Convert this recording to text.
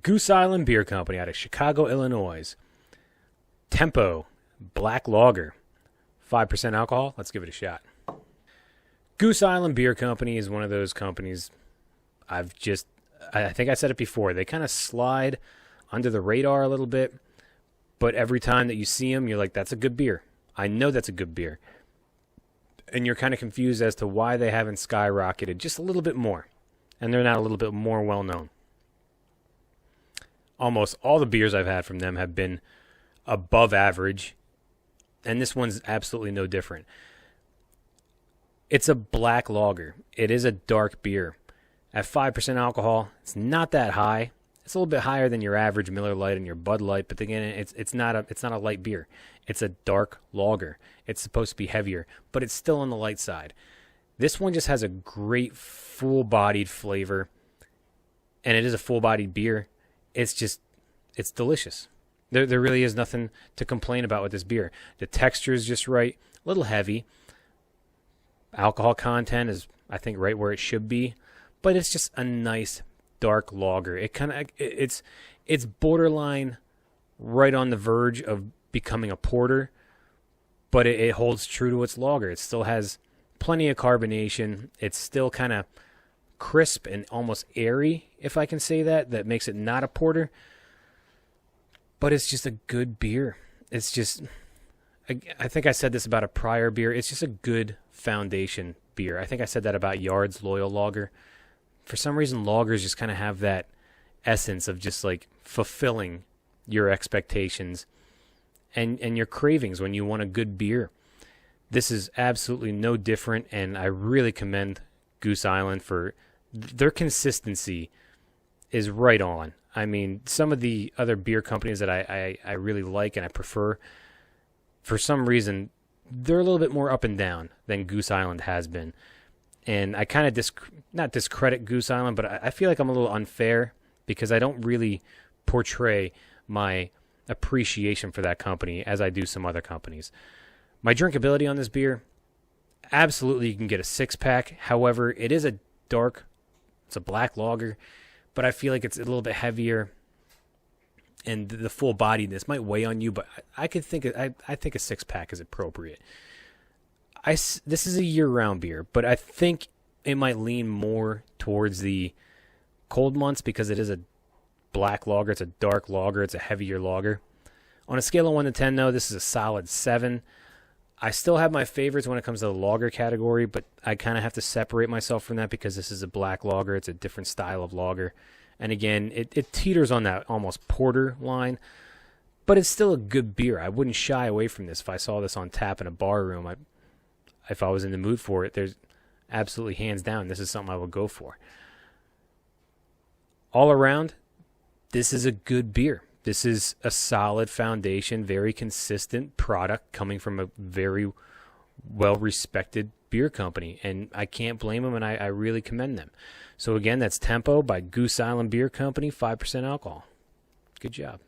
Goose Island Beer Company out of Chicago, Illinois. Tempo Black Lager. 5% alcohol. Let's give it a shot. Goose Island Beer Company is one of those companies I think I said it before. They kind of slide under the radar a little bit, but every time that you see them, you're like, that's a good beer. I know that's a good beer. And you're kind of confused as to why they haven't skyrocketed just a little bit more. And they're not a little bit more well-known. Almost all the beers I've had from them have been above average, and this one's absolutely no different. It's a black lager. It is a dark beer. At 5% alcohol, it's not that high. It's a little bit higher than your average Miller Lite and your Bud Light, but again, it's not a light beer. It's a dark lager. It's supposed to be heavier, but it's still on the light side. This one just has a great full-bodied flavor, and it is a full-bodied beer. It's delicious. There really is nothing to complain about with this beer. The texture is just right, a little heavy. Alcohol content is, I think, right where it should be, but it's just a nice dark lager. It's borderline right on the verge of becoming a porter, but it holds true to its lager. It still has plenty of carbonation. It's still kind of crisp and almost airy, if I can say that. That makes it not a porter. But it's just a good beer. It's just, I think I said this about a prior beer. It's just a good foundation beer. I think I said that about Yard's Loyal Lager. For some reason, lagers just kind of have that essence of just like fulfilling your expectations and your cravings when you want a good beer. This is absolutely no different, and I really commend Goose Island for their consistency is right on. I mean, some of the other beer companies that I really like and I prefer, for some reason, they're a little bit more up and down than Goose Island has been. And I kind of not discredit Goose Island, but I feel like I'm a little unfair because I don't really portray my appreciation for that company as I do some other companies. My drinkability on this beer, absolutely you can get a 6-pack. However, it's a black lager, but I feel like it's a little bit heavier, and the full bodiness might weigh on you. But I think a 6-pack is appropriate. This is a year-round beer, but I think it might lean more towards the cold months because it is a black lager. It's a dark lager. It's a heavier lager. On a scale of 1 to 10, though, this is a solid 7. I still have my favorites when it comes to the lager category, but I kind of have to separate myself from that because this is a black lager. It's a different style of lager. And again, it teeters on that almost porter line, but it's still a good beer. I wouldn't shy away from this if I saw this on tap in a bar room. If I was in the mood for it, there's absolutely hands down, this is something I would go for. All around, this is a good beer. This is a solid foundation, very consistent product coming from a very well-respected beer company. And I can't blame them, and I really commend them. So again, that's Tempo by Goose Island Beer Company, 5% alcohol. Good job.